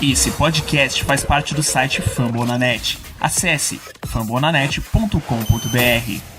Esse podcast faz parte do site Fambonanet. Acesse fambonanet.com.br.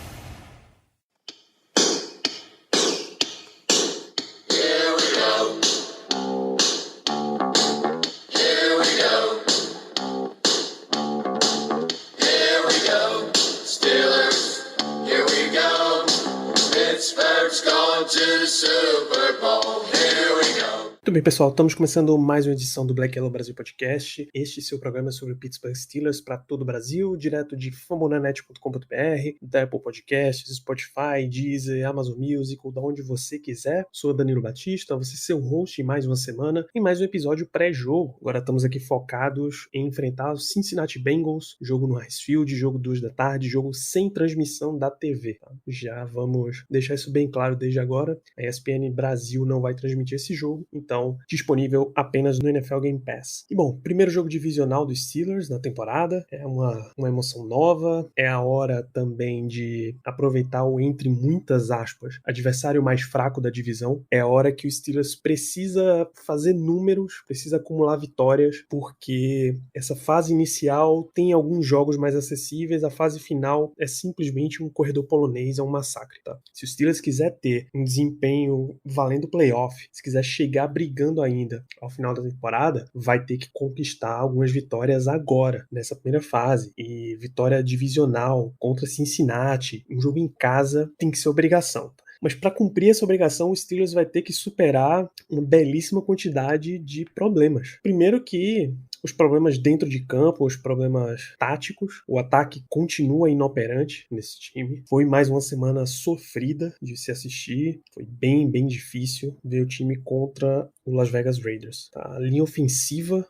Muito bem, pessoal, estamos começando mais uma edição do Black Yellow Brasil Podcast. Este seu programa é sobre o Pittsburgh Steelers para todo o Brasil, direto de fambonanet.com.br, da Apple Podcasts, Spotify, Deezer, Amazon Music, ou da onde você quiser. Sou Danilo Batista, você seu host em mais uma semana, em mais um episódio pré-jogo. Agora estamos aqui focados em enfrentar os Cincinnati Bengals, jogo no Heinz Field, jogo 2 da tarde, jogo sem transmissão da TV. Tá? Já vamos deixar isso bem claro desde agora. A ESPN Brasil não vai transmitir esse jogo, então disponível apenas no NFL Game Pass. E bom, primeiro jogo divisional dos Steelers na temporada, é uma emoção nova, é a hora também de aproveitar o, entre muitas aspas, adversário mais fraco da divisão, é a hora que o Steelers precisa fazer números, precisa acumular vitórias, porque essa fase inicial tem alguns jogos mais acessíveis, a fase final é simplesmente um corredor polonês, é um massacre, tá? Se o Steelers quiser ter um desempenho valendo playoff, se quiser chegar brigando ainda ao final da temporada, vai ter que conquistar algumas vitórias agora, nessa primeira fase. E vitória divisional contra Cincinnati, um jogo em casa, tem que ser obrigação. Mas para cumprir essa obrigação, o Steelers vai ter que superar uma belíssima quantidade de problemas. Primeiro que os problemas dentro de campo, os problemas táticos, o ataque continua inoperante nesse time. Foi mais uma semana sofrida de se assistir, foi bem difícil ver o time contra o Las Vegas Raiders. A linha ofensiva,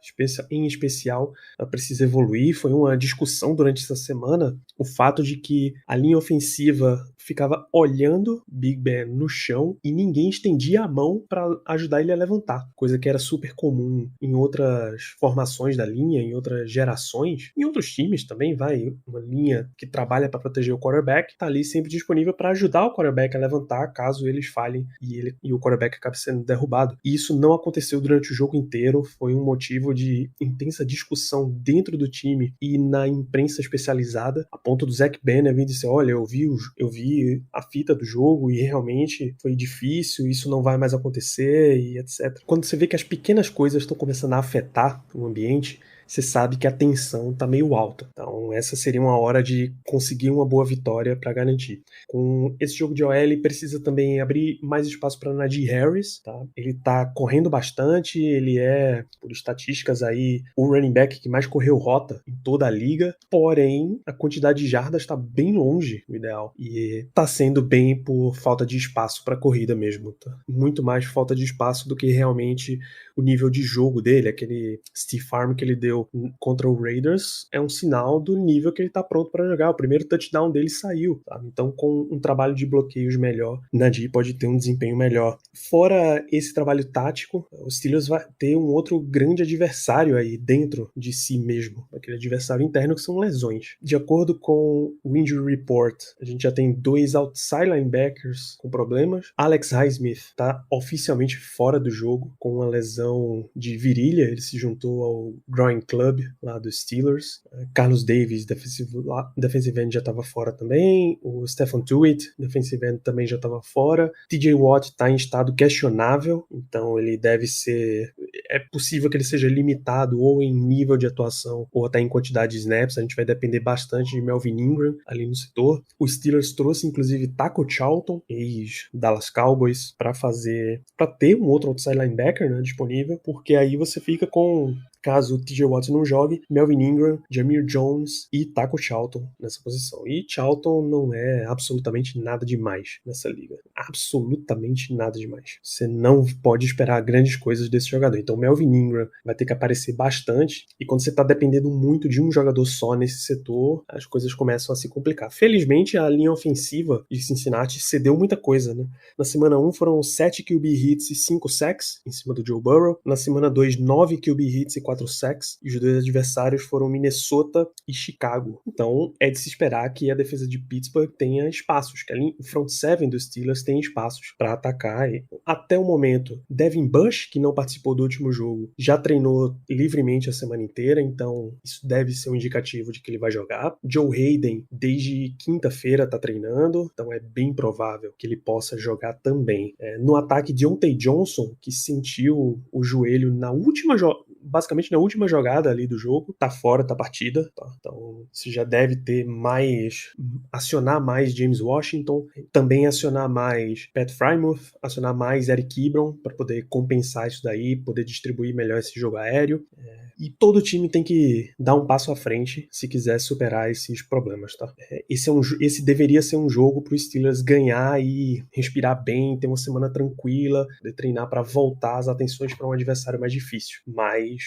em especial, ela precisa evoluir. Foi uma discussão durante essa semana o fato de que a linha ofensiva ficava olhando Big Ben no chão e ninguém estendia a mão para ajudar ele a levantar, coisa que era super comum em outras formações da linha, em outras gerações, em outros times também, uma linha que trabalha para proteger o quarterback, tá ali sempre disponível para ajudar o quarterback a levantar caso eles falhem e o quarterback acabe sendo derrubado. E isso não aconteceu durante o jogo inteiro, foi um motivo de intensa discussão dentro do time e na imprensa especializada, a ponto do Zach Banner vir dizer, olha, eu vi a fita do jogo e realmente foi difícil, isso não vai mais acontecer e etc. Quando você vê que as pequenas coisas estão começando a afetar o ambiente, você sabe que a tensão tá meio alta. Então essa seria uma hora de conseguir uma boa vitória para garantir. Com esse jogo de OL, ele precisa também abrir mais espaço para Najee Harris, tá? Ele tá correndo bastante, ele é, por estatísticas aí, o running back que mais correu rota em toda a liga, porém a quantidade de jardas tá bem longe do ideal e tá sendo bem por falta de espaço para corrida mesmo, tá? Muito mais falta de espaço do que realmente o nível de jogo dele, aquele stiff arm que ele deu contra o Raiders é um sinal do nível que ele tá pronto para jogar. O primeiro touchdown dele saiu, tá? Então com um trabalho de bloqueios melhor, Najee pode ter um desempenho melhor. Fora esse trabalho tático, o Steelers vai ter um outro grande adversário aí dentro de si mesmo, aquele adversário interno que são lesões. De acordo com o Injury Report, a gente já tem 2 outside linebackers com problemas. Alex Highsmith tá oficialmente fora do jogo com uma lesão de virilha, ele se juntou ao groin club lá dos Steelers. Carlos Davis, defensive end, já estava fora também. O Stephen Tuitt, defensive end, também já estava fora. TJ Watt está em estado questionável, então ele deve ser... É possível que ele seja limitado ou em nível de atuação ou até em quantidade de snaps. A gente vai depender bastante de Melvin Ingram ali no setor. O Steelers trouxe inclusive Taco Charlton, ex-Dallas Cowboys, para ter um outro outside linebacker, né, disponível, porque aí você fica com, caso o TJ Watt não jogue, Melvin Ingram, Jameer Jones e Taco Charlton nessa posição. E Charlton não é absolutamente nada demais nessa liga. Absolutamente nada demais. Você não pode esperar grandes coisas desse jogador. Então Melvin Ingram vai ter que aparecer bastante, e quando você está dependendo muito de um jogador só nesse setor, as coisas começam a se complicar. Felizmente, a linha ofensiva de Cincinnati cedeu muita coisa, né? Na semana 1 foram 7 QB hits e 5 sacks em cima do Joe Burrow. Na semana 2, 9 QB hits e 4 4 sacks, e os dois adversários foram Minnesota e Chicago. Então, é de se esperar que a defesa de Pittsburgh tenha espaços, que o front seven dos Steelers tem espaços para atacar. E, até o momento, Devin Bush, que não participou do último jogo, já treinou livremente a semana inteira, então isso deve ser um indicativo de que ele vai jogar. Joe Hayden, desde quinta-feira, está treinando, então é bem provável que ele possa jogar também. No ataque, Deontay Johnson, que sentiu o joelho basicamente na última jogada ali do jogo, tá fora da partida, tá? Então você já deve ter acionar mais James Washington, também acionar mais Pat Frymouth, acionar mais Eric Ebron para poder compensar isso daí, poder distribuir melhor esse jogo aéreo. E todo time tem que dar um passo à frente se quiser superar esses problemas, tá? Esse deveria ser um jogo pro Steelers ganhar e respirar bem, ter uma semana tranquila, de treinar para voltar as atenções para um adversário mais difícil. Mas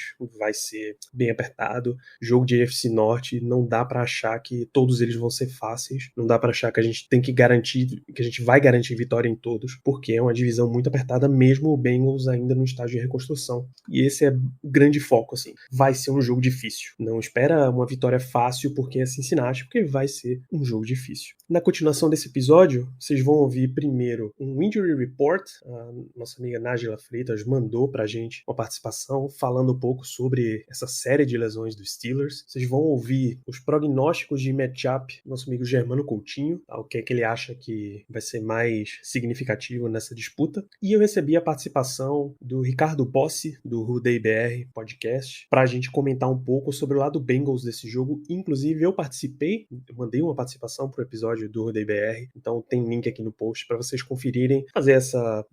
vai ser bem apertado. Jogo de AFC Norte, não dá para achar que todos eles vão ser fáceis. Não dá para achar que a gente tem que garantir, que a gente vai garantir vitória em todos, porque é uma divisão muito apertada, mesmo o Bengals ainda no estágio de reconstrução. E esse é o grande foco, assim. Vai ser um jogo difícil. Não espera uma vitória fácil porque é Cincinnati, porque vai ser um jogo difícil. Na continuação desse episódio, vocês vão ouvir primeiro um Injury Report. A nossa amiga Nájila Freitas mandou pra gente uma participação falando um pouco sobre essa série de lesões dos Steelers. Vocês vão ouvir os prognósticos de matchup do nosso amigo Germano Coutinho, o que é que ele acha que vai ser mais significativo nessa disputa. E eu recebi a participação do Ricardo Bossi, do Rudei BR Podcast, para a gente comentar um pouco sobre o lado Bengals desse jogo. Inclusive, eu mandei uma participação pro episódio do Rudei BR, então tem link aqui no post para vocês conferirem, fazer essa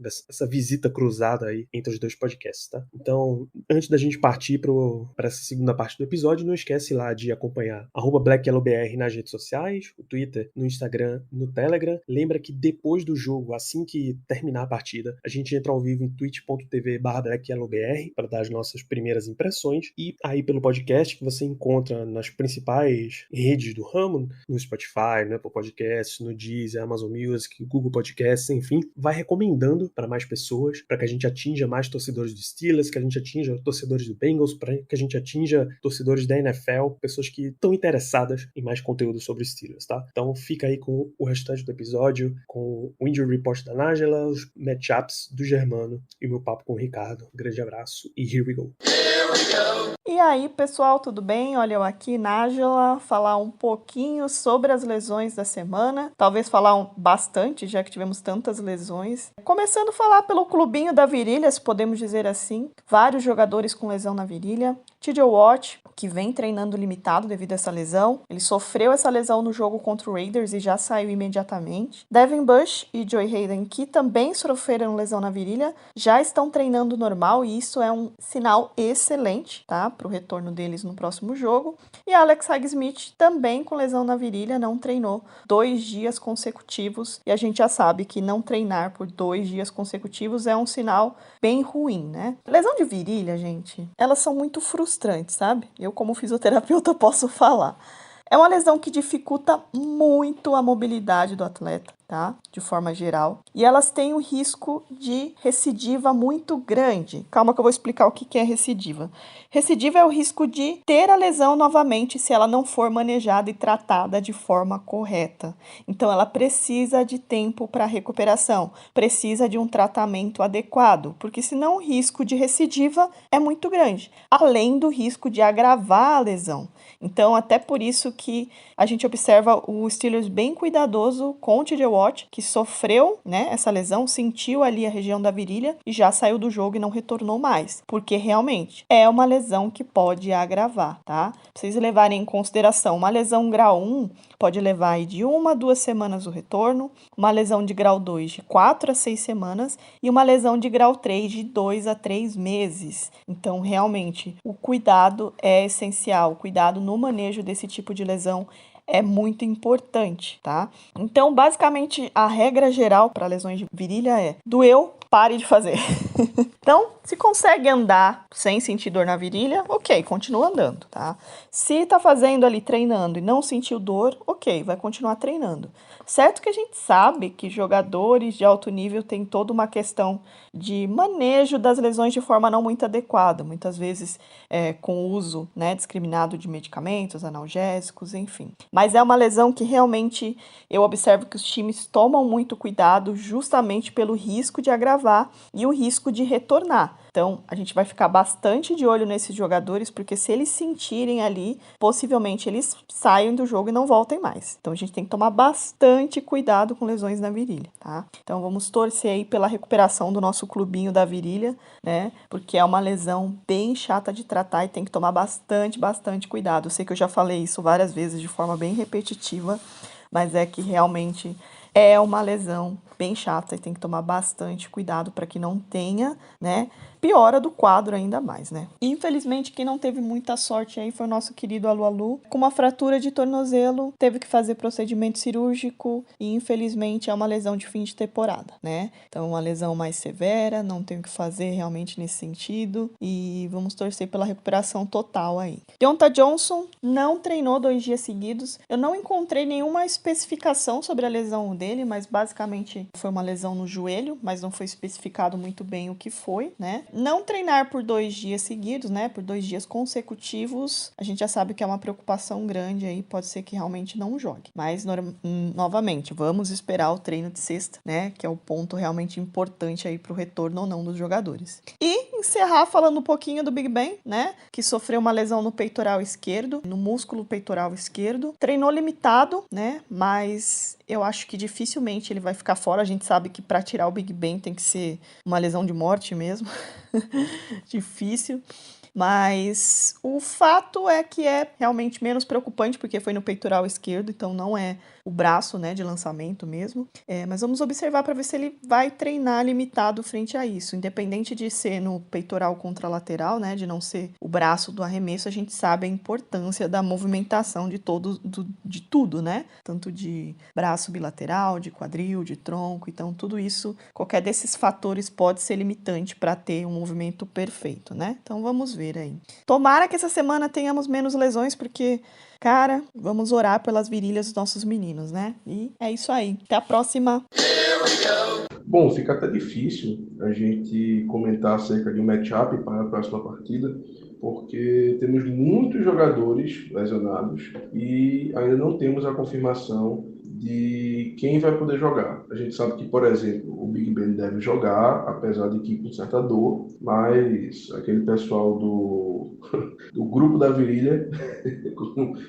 visita cruzada aí entre os dois podcasts, tá? Então, antes da gente partir para essa segunda parte do episódio, não esquece lá de acompanhar @BlackYellowBR nas redes sociais, no Twitter, no Instagram, no Telegram. Lembra que depois do jogo, assim que terminar a partida, a gente entra ao vivo em twitch.tv/BlackYellowBR para dar as nossas primeiras impressões, e aí pelo podcast que você encontra nas principais redes do ramo, no Spotify, no Apple Podcasts, no Deezer, Amazon Music, Google Podcasts, enfim, vai recomendando para mais pessoas, para que a gente atinja mais torcedores do Steelers, que a gente atinja torcedores do Bengals, para que a gente atinja torcedores da NFL, pessoas que estão interessadas em mais conteúdo sobre os Steelers, tá? Então fica aí com o restante do episódio, com o Injury Report da Nájila, os matchups do Germano e o meu papo com o Ricardo. Um grande abraço e here we go! E aí, pessoal, tudo bem? Olha eu aqui, Nájila, falar um pouquinho sobre as lesões da semana. Talvez falar bastante, já que tivemos tantas lesões. Começando a falar pelo clubinho da virilha, se podemos dizer assim. Vários jogadores com lesão na virilha. TJ Watt, que vem treinando limitado devido a essa lesão. Ele sofreu essa lesão no jogo contra o Raiders e já saiu imediatamente. Devin Bush e Joe Hayden, que também sofreram lesão na virilha, já estão treinando normal e isso é um sinal excelente, tá? Para o retorno deles no próximo jogo. E Alex Highsmith, também com lesão na virilha, não treinou 2 dias consecutivos. E a gente já sabe que não treinar por 2 dias consecutivos é um sinal bem ruim, né? Lesão de virilha, gente, elas são muito frustrantes, sabe? Eu, como fisioterapeuta, posso falar. É uma lesão que dificulta muito a mobilidade do atleta, tá? De forma geral. E elas têm um risco de recidiva muito grande. Calma que eu vou explicar o que é recidiva. Recidiva é o risco de ter a lesão novamente se ela não for manejada e tratada de forma correta. Então, ela precisa de tempo para recuperação, precisa de um tratamento adequado, porque senão o risco de recidiva é muito grande, além do risco de agravar a lesão. Então, até por isso que a gente observa o Steelers bem cuidadoso com o TJ Watt, que sofreu, né, essa lesão, sentiu ali a região da virilha e já saiu do jogo e não retornou mais, porque realmente é uma lesão que pode agravar, tá? Pra vocês levarem em consideração, uma lesão grau 1 pode levar aí de 1 a 2 semanas o retorno, uma lesão de grau 2 de 4 a 6 semanas e uma lesão de grau 3 de 2 a 3 meses. Então, realmente, o cuidado é essencial, o cuidado no manejo desse tipo de lesão é muito importante, tá? Então, basicamente, a regra geral para lesões de virilha é: doeu, pare de fazer. Então, se consegue andar sem sentir dor na virilha, ok, continua andando, tá? Se tá fazendo ali, treinando e não sentiu dor, ok, vai continuar treinando. Certo que a gente sabe que jogadores de alto nível têm toda uma questão de manejo das lesões de forma não muito adequada, muitas vezes com o uso, né, discriminado de medicamentos, analgésicos, enfim. Mas é uma lesão que realmente eu observo que os times tomam muito cuidado justamente pelo risco de agravar e o risco de retornar. Então, a gente vai ficar bastante de olho nesses jogadores, porque se eles sentirem ali, possivelmente eles saiam do jogo e não voltem mais. Então, a gente tem que tomar bastante cuidado com lesões na virilha, tá? Então, vamos torcer aí pela recuperação do nosso clubinho da virilha, né? Porque é uma lesão bem chata de tratar e tem que tomar bastante cuidado. Eu sei que eu já falei isso várias vezes de forma bem repetitiva, mas é que realmente é uma lesão bem chata e tem que tomar bastante cuidado para que não tenha, né, piora do quadro ainda mais, né. Infelizmente, quem não teve muita sorte aí foi o nosso querido Alu, com uma fratura de tornozelo, teve que fazer procedimento cirúrgico e infelizmente é uma lesão de fim de temporada, né. Então, uma lesão mais severa, não tem o que fazer realmente nesse sentido e vamos torcer pela recuperação total aí. Deonta Johnson não treinou 2 dias seguidos, eu não encontrei nenhuma especificação sobre a lesão dele, mas basicamente foi uma lesão no joelho, mas não foi especificado muito bem o que foi, né? Não treinar por 2 dias seguidos, né? Por 2 dias consecutivos, a gente já sabe que é uma preocupação grande aí, pode ser que realmente não jogue. Mas, novamente, vamos esperar o treino de sexta, né? Que é o ponto realmente importante aí pro retorno ou não dos jogadores. E encerrar falando um pouquinho do Big Ben, né? Que sofreu uma lesão no peitoral esquerdo, no músculo peitoral esquerdo. Treinou limitado, né? Mas eu acho que dificilmente ele vai ficar fora. A gente sabe que para tirar o Big Ben tem que ser uma lesão de morte mesmo. Difícil. Mas o fato é que é realmente menos preocupante, porque foi no peitoral esquerdo, então não é o braço, né, de lançamento mesmo. Mas vamos observar para ver se ele vai treinar limitado frente a isso. Independente de ser no peitoral contralateral, né, de não ser o braço do arremesso, a gente sabe a importância da movimentação de tudo, né? Tanto de braço bilateral, de quadril, de tronco. Então, tudo isso, qualquer desses fatores pode ser limitante para ter um movimento perfeito, né? Então, vamos ver aí. Tomara que essa semana tenhamos menos lesões, porque, cara, vamos orar pelas virilhas dos nossos meninos, né? E é isso aí. Até a próxima! Bom, fica até difícil a gente comentar acerca de um matchup para a próxima partida, porque temos muitos jogadores lesionados e ainda não temos a confirmação de quem vai poder jogar. A gente sabe que, por exemplo, o Big Ben deve jogar, apesar de que com certa dor, mas aquele pessoal do grupo da virilha,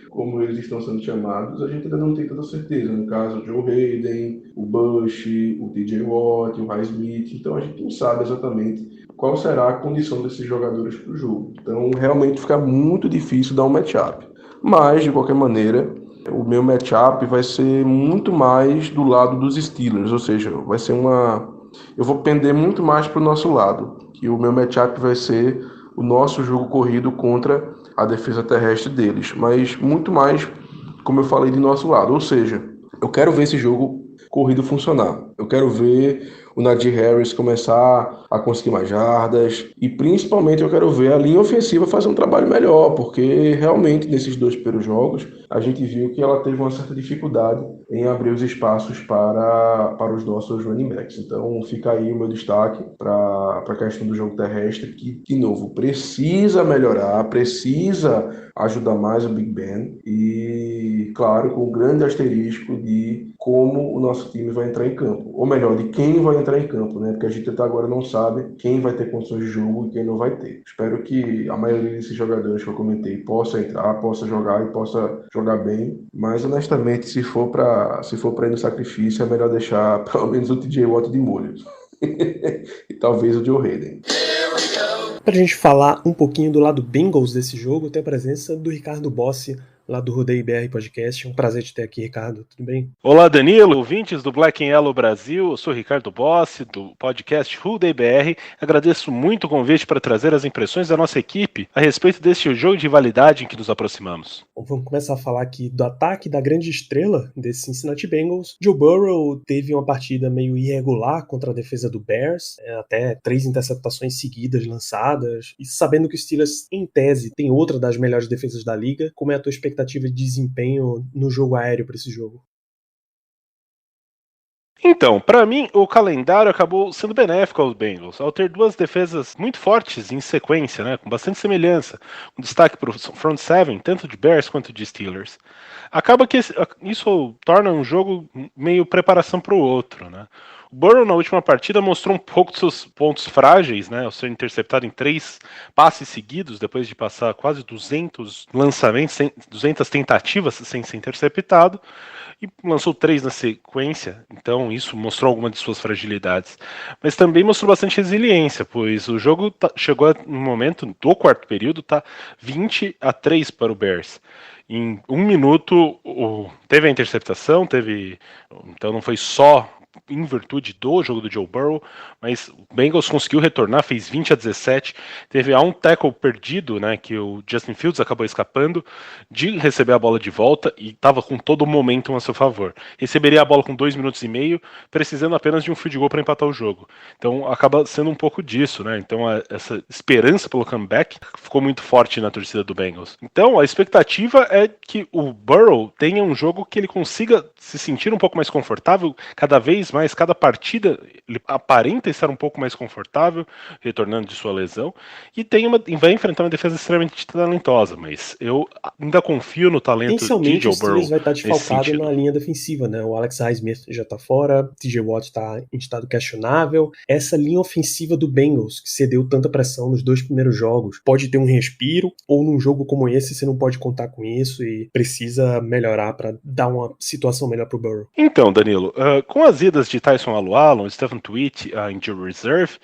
como eles estão sendo chamados, a gente ainda não tem toda certeza. No caso, o Joe Hayden, o Bush, o TJ Watt, o Highsmith. Então a gente não sabe exatamente qual será a condição desses jogadores para o jogo. Então realmente fica muito difícil dar um matchup. Mas, de qualquer maneira, o meu matchup vai ser muito mais do lado dos Steelers, ou seja, vai ser eu vou pender muito mais para o nosso lado, que o meu matchup vai ser o nosso jogo corrido contra a defesa terrestre deles, mas muito mais, como eu falei, de nosso lado, ou seja, eu quero ver esse jogo corrido funcionar, eu quero ver o Najee Harris começar a conseguir mais jardas e principalmente eu quero ver a linha ofensiva fazer um trabalho melhor, porque realmente nesses 2 primeiros jogos a gente viu que ela teve uma certa dificuldade em abrir os espaços para os nossos running backs. Então fica aí o meu destaque para a questão do jogo terrestre, que, de novo, precisa melhorar, precisa ajudar mais o Big Ben e, claro, com o grande asterisco de como o nosso time vai entrar em campo, ou melhor, de quem vai entrar em campo, né? Porque a gente até agora não sabe quem vai ter condições de jogo e quem não vai ter. Espero que a maioria desses jogadores que eu comentei possa entrar, possa jogar e possa jogar bem, mas honestamente, se for para ir no sacrifício, é melhor deixar pelo menos o TJ Watt de molho. E talvez o Joe Hayden. Para a gente falar um pouquinho do lado Bengals desse jogo, tem a presença do Ricardo Bossi. lá do Rodeio BR Podcast. É um prazer te ter aqui, Ricardo. Tudo bem? Olá, Danilo, ouvintes do Black and Yellow Brasil. Eu sou Ricardo Bossi, do podcast Rodeio BR. Agradeço muito o convite para trazer as impressões da nossa equipe a respeito deste jogo de rivalidade em que nos aproximamos. Bom, vamos começar a falar aqui do ataque da grande estrela desse Cincinnati Bengals. Joe Burrow teve uma partida meio irregular contra a defesa do Bears, até 3 interceptações seguidas lançadas, e sabendo que os Steelers, em tese, tem outra das melhores defesas da liga, como é a tua expectativa de desempenho no jogo aéreo para esse jogo? Então, para mim, o calendário acabou sendo benéfico aos Bengals, ao ter duas defesas muito fortes em sequência, né, com bastante semelhança, um destaque para o front seven, tanto de Bears quanto de Steelers. Acaba que isso torna um jogo meio preparação para o outro, né? O Burrow, na última partida, mostrou um pouco dos seus pontos frágeis, né, ao ser interceptado em 3 passes seguidos, depois de passar quase 200 lançamentos, 200 tentativas sem ser interceptado, e lançou 3 na sequência, então isso mostrou algumas de suas fragilidades. Mas também mostrou bastante resiliência, pois o jogo chegou no momento do quarto período, tá 20-3 para o Bears. Em 1 minuto teve a interceptação, então não foi só em virtude do jogo do Joe Burrow, mas o Bengals conseguiu retornar, fez 20-17, teve um tackle perdido, né, que o Justin Fields acabou escapando de receber a bola de volta e estava com todo o momentum a seu favor. Receberia a bola com 2 minutos e meio, precisando apenas de um field goal para empatar o jogo. Então acaba sendo um pouco disso, né? Então essa esperança pelo comeback ficou muito forte na torcida do Bengals. Então a expectativa é que o Burrow tenha um jogo que ele consiga se sentir um pouco mais confortável cada vez mais, cada partida ele aparenta estar um pouco mais confortável, retornando de sua lesão, e vai enfrentar uma defesa extremamente talentosa, mas eu ainda confio no talento de Joe Burrow. O Steelers vai estar desfalcado na linha defensiva, né? O Alex Highsmith já está fora, TJ Watt está em estado questionável. Essa linha ofensiva do Bengals, que cedeu tanta pressão nos 2 primeiros jogos, pode ter um respiro, ou num jogo como esse você não pode contar com isso e precisa melhorar para dar uma situação melhor pro Burrow. Então, Danilo, com as idas de Tyson Alualo, Stephen Tweet, a Injury Reserve,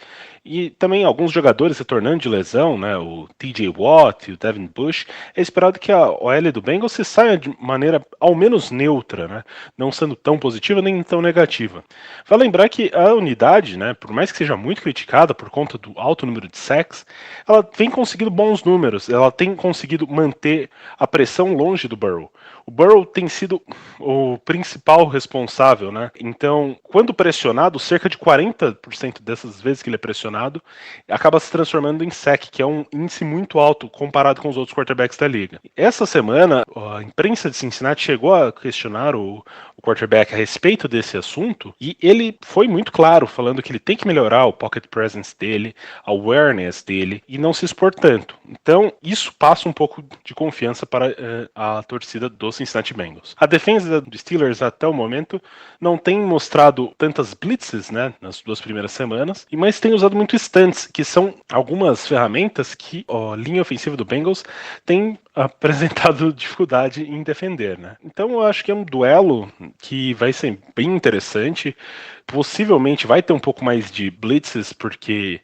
e também alguns jogadores retornando de lesão, né, o TJ Watt e o Devin Bush, é esperado que a OL do Bengals se saia de maneira ao menos neutra, né, não sendo tão positiva nem tão negativa. Vale lembrar que a unidade, né, por mais que seja muito criticada por conta do alto número de sacks, ela vem conseguindo bons números, ela tem conseguido manter a pressão longe do Burrow. O Burrow tem sido o principal responsável, né? Então, quando pressionado, cerca de 40% dessas vezes que ele é pressionado, acaba se transformando em sack, que é um índice muito alto comparado com os outros quarterbacks da liga. Essa semana, a imprensa de Cincinnati chegou a questionar o quarterback a respeito desse assunto, e ele foi muito claro, falando que ele tem que melhorar o pocket presence dele, a awareness dele, e não se expor tanto. Então, isso passa um pouco de confiança para a torcida dos Cincinnati Bengals. A defesa dos Steelers até o momento não tem mostrado tantas blitzes, né, nas 2 primeiras semanas, mas tem usado muito stunts, que são algumas ferramentas que a linha ofensiva do Bengals tem apresentado dificuldade em defender, né? Então eu acho que é um duelo que vai ser bem interessante, possivelmente vai ter um pouco mais de blitzes, porque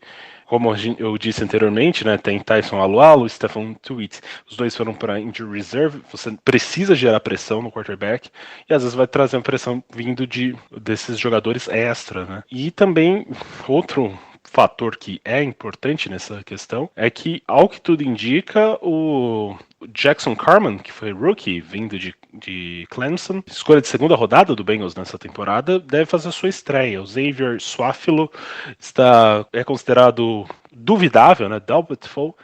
como eu disse anteriormente, né, tem Tyson Alualo e Stephen Tweet. Os dois foram para injury reserve. Você precisa gerar pressão no quarterback e às vezes vai trazer uma pressão vindo desses jogadores extra, né? E também outro fator que é importante nessa questão é que, ao que tudo indica, o Jackson Carman, que foi rookie vindo de Clemson, escolha de 2ª rodada do Bengals nessa temporada, deve fazer a sua estreia. O Xavier Su'a-Filo é considerado duvidável, né, doubtful,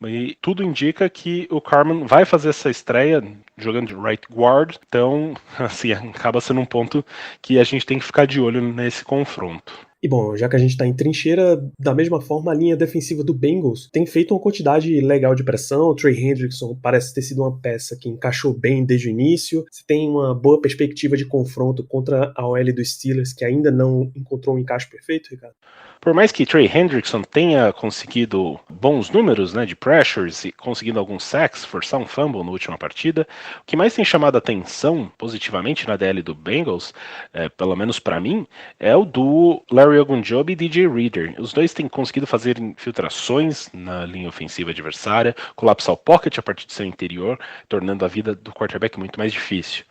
e tudo indica que o Carman vai fazer essa estreia jogando de right guard, então assim, acaba sendo um ponto que a gente tem que ficar de olho nesse confronto. E bom, já que a gente tá em trincheira, da mesma forma a linha defensiva do Bengals tem feito uma quantidade legal de pressão. O Trey Hendrickson parece ter sido uma peça que encaixou bem desde o início. Você tem uma boa perspectiva de confronto contra a OL dos Steelers, que ainda não encontrou um encaixe perfeito, Ricardo? Por mais que Trey Hendrickson tenha conseguido bons números, né, de pressures e conseguindo alguns sacks, forçar um fumble na última partida, o que mais tem chamado a atenção positivamente na DL do Bengals, pelo menos para mim, é o do Larry Ogunjobi e DJ Reader. Os dois têm conseguido fazer infiltrações na linha ofensiva adversária, colapsar o pocket a partir do seu interior, tornando a vida do quarterback muito mais difícil.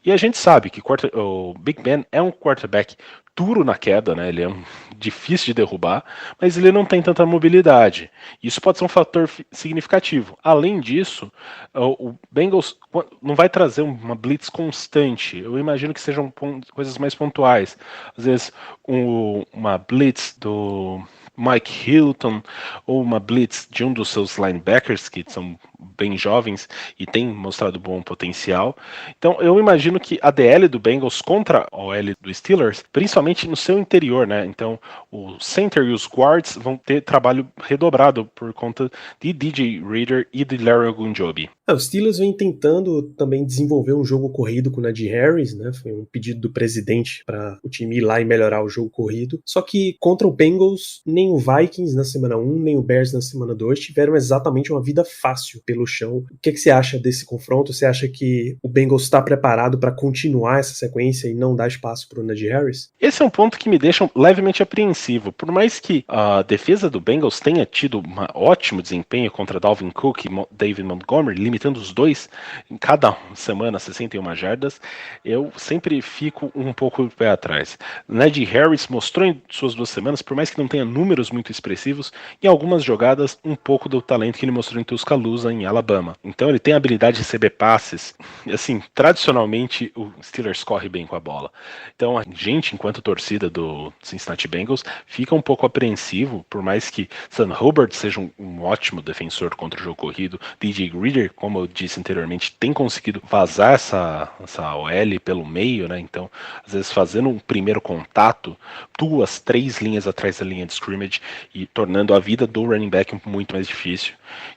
E a gente sabe que o Big Ben é um quarterback duro na queda, né? Ele é difícil de derrubar, mas ele não tem tanta mobilidade. Isso pode ser um fator significativo. Além disso, o Bengals não vai trazer uma blitz constante. Eu imagino que sejam coisas mais pontuais. Às vezes, uma blitz do Mike Hilton ou uma blitz de um dos seus linebackers, que são bem jovens e têm mostrado bom potencial. Então eu imagino que a DL do Bengals contra a OL do Steelers, principalmente no seu interior, né? Então o center e os guards vão ter trabalho redobrado por conta de DJ Reader e de Larry Ogunjobi. Os Steelers vem tentando também desenvolver um jogo corrido com o Najee Harris, né? Foi um pedido do presidente para o time ir lá e melhorar o jogo corrido. Só que contra o Bengals, nem o Vikings na semana 1, nem o Bears na semana 2 tiveram exatamente uma vida fácil pelo chão. O que você acha desse confronto? Você acha que o Bengals está preparado para continuar essa sequência e não dar espaço para o Najee Harris? Esse é um ponto que me deixa levemente apreensivo. Por mais que a defesa do Bengals tenha tido um ótimo desempenho contra Dalvin Cook e David Montgomery, limitando os dois em cada semana 61 jardas, eu sempre fico um pouco de pé atrás. Najee Harris mostrou em suas 2 semanas, por mais que não tenha números muito expressivos, em algumas jogadas um pouco do talento que ele mostrou em Tuscaloosa, em Alabama. Então ele tem a habilidade de receber passes. Assim, tradicionalmente o Steelers corre bem com a bola. Então a gente, enquanto torcida do Cincinnati Bengals, fica um pouco apreensivo, por mais que Sam Hubbard seja um ótimo defensor contra o jogo corrido. DJ Reader, como eu disse anteriormente, tem conseguido vazar essa OL pelo meio, né? Então, às vezes fazendo um primeiro contato, 2, 3 linhas atrás da linha de scrimmage e tornando a vida do running back muito mais difícil.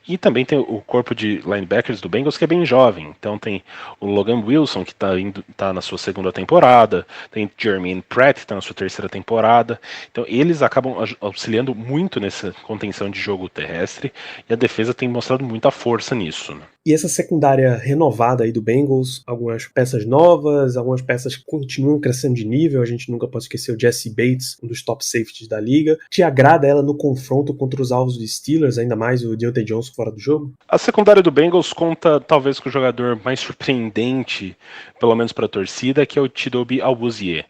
E também tem o corpo de linebackers do Bengals que é bem jovem. Então tem o Logan Wilson, que tá na sua 2ª temporada, tem Jermaine Pratt, que está na sua 3ª temporada. Então eles acabam auxiliando muito nessa contenção de jogo terrestre e a defesa tem mostrado muita força nisso, né? E essa secundária renovada aí do Bengals, algumas peças novas, algumas peças que continuam crescendo de nível, a gente nunca pode esquecer o Jesse Bates, um dos top safeties da liga. Te agrada ela no confronto contra os alvos dos Steelers, ainda mais o Deontay Johnson fora do jogo? A secundária do Bengals conta talvez com o jogador mais surpreendente, pelo menos para a torcida, que é o Chidobe Awuzie.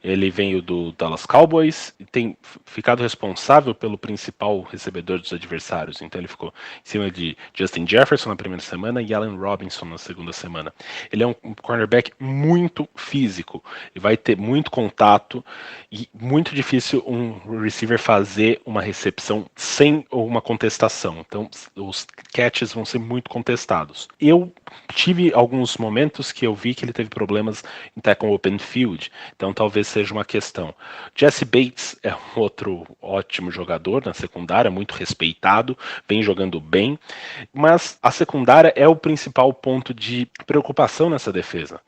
Ele veio do Dallas Cowboys e tem ficado responsável pelo principal recebedor dos adversários. Então ele ficou em cima de Justin Jefferson na primeira semana e Allen Robinson na 2ª semana. Ele é um cornerback muito físico e vai ter muito contato e muito difícil um receiver fazer uma recepção sem uma contestação. Então os catches vão ser muito contestados. Eu tive alguns momentos que eu vi que ele teve problemas em tackle open field, então talvez seja uma questão. Jesse Bates é um outro ótimo jogador na secundária, muito respeitado, vem jogando bem, mas a secundária é o principal ponto de preocupação nessa defesa.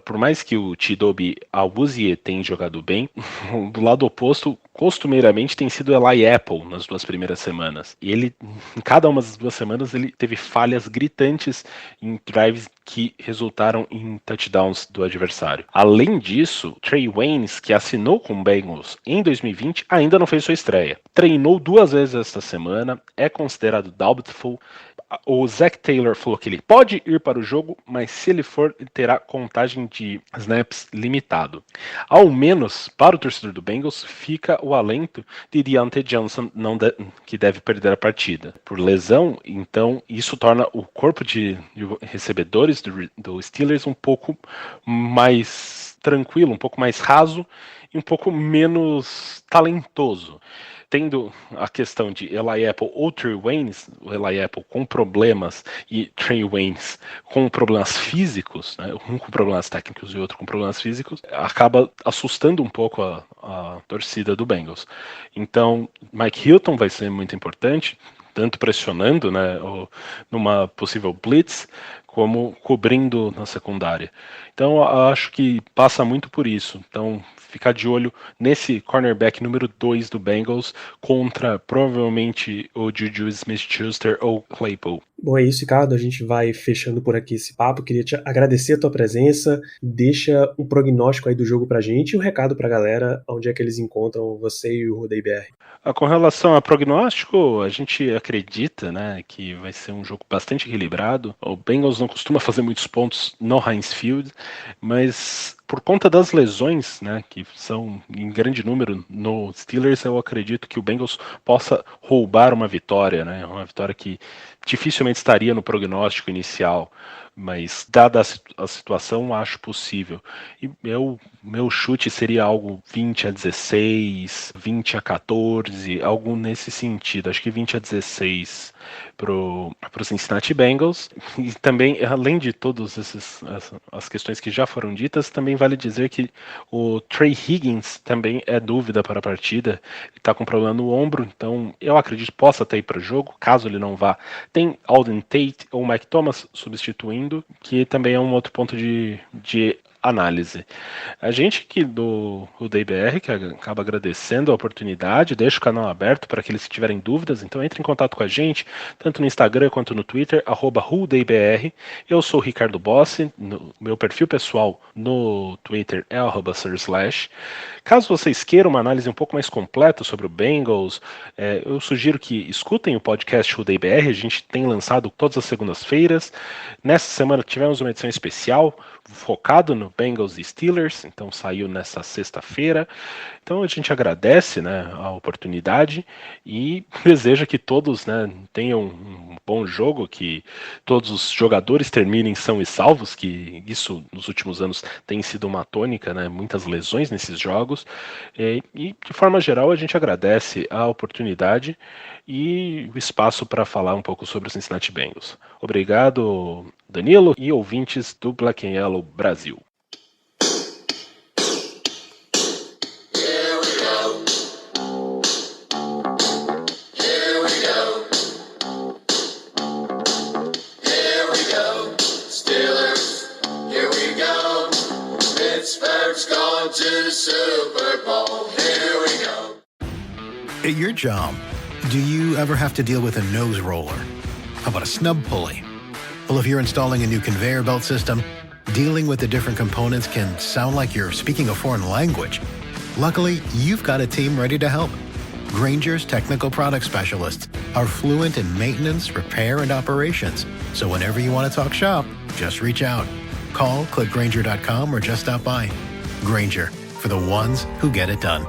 Por mais que o Chidobe Awuzie tenha jogado bem, do lado oposto, costumeiramente tem sido Eli Apple nas 2 primeiras semanas. E ele, em cada uma das 2 semanas, ele teve falhas gritantes em drives que resultaram em touchdowns do adversário. Além disso, Trey Waynes, que assinou com o Bengals em 2020, ainda não fez sua estreia. Treinou 2 vezes esta semana, é considerado doubtful. O Zach Taylor falou que ele pode ir para o jogo, mas se ele for, ele terá contagem de snaps limitado. Ao menos, para o torcedor do Bengals, fica o alento de Deontay Johnson, que deve perder a partida. Por lesão, então, isso torna o corpo de recebedores do Steelers um pouco mais tranquilo, um pouco mais raso e um pouco menos talentoso. Tendo a questão de Eli Apple ou Trey Waynes, o Eli Apple com problemas e Trey Waynes com problemas físicos, né, um com problemas técnicos e outro com problemas físicos, acaba assustando um pouco a torcida do Bengals. Então, Mike Hilton vai ser muito importante, tanto pressionando, né, numa possível blitz, como cobrindo na secundária. Então, eu acho que passa muito por isso. Então, ficar de olho nesse cornerback número 2 do Bengals contra provavelmente o Juju Smith-Schuster ou Claypool. Bom, é isso, Ricardo. A gente vai fechando por aqui esse papo. Queria te agradecer a tua presença. Deixa um prognóstico aí do jogo pra gente e um recado pra galera, onde é que eles encontram você e o Rodeio BR. Com relação a prognóstico, a gente acredita, né, que vai ser um jogo bastante equilibrado. O Bengals não costuma fazer muitos pontos no Heinz Field, mas por conta das lesões, né, que são em grande número no Steelers, eu acredito que o Bengals possa roubar uma vitória, né, uma vitória que dificilmente estaria no prognóstico inicial, mas dada a situação, acho possível. E meu chute seria algo 20-16, 20-14, algo nesse sentido. Acho que 20-16 pro Cincinnati Bengals. E também, além de todas as questões que já foram ditas, também vale dizer que o Trey Higgins também é dúvida para a partida. Ele está com problema no ombro, então eu acredito que possa até ir para o jogo, caso ele não vá. Tem Alden Tate ou Mike Thomas substituindo, que também é um outro ponto de análise. A gente aqui do DBR, que acaba agradecendo a oportunidade, deixa o canal aberto para aqueles que tiverem dúvidas, então entre em contato com a gente, tanto no Instagram quanto no Twitter, @RuDBR. Eu sou o Ricardo Bossi, meu perfil pessoal no Twitter é @Sirslash. Caso vocês queiram uma análise um pouco mais completa sobre o Bengals, eu sugiro que escutem o podcast RuDBR, a gente tem lançado todas as segundas-feiras. Nessa semana tivemos uma edição especial, focado no Bengals e Steelers, então saiu nessa sexta-feira. Então a gente agradece, né, a oportunidade e deseja que todos, né, tenham um bom jogo, que todos os jogadores terminem são e salvos, que isso nos últimos anos tem sido uma tônica, né, muitas lesões nesses jogos. E de forma geral a gente agradece a oportunidade e o espaço para falar um pouco sobre o Cincinnati Bengals. Obrigado, Danilo e ouvintes do Black and Yellow Brasil. At your job, do you ever have to deal with a nose roller? How about a snub pulley? Well, if you're installing a new conveyor belt system, dealing with the different components can sound like you're speaking a foreign language. Luckily, you've got a team ready to help. Grainger's technical product specialists are fluent in maintenance, repair, and operations. So whenever you want to talk shop, just reach out. Call, click Grainger.com, or just stop by. Grainger, for the ones who get it done.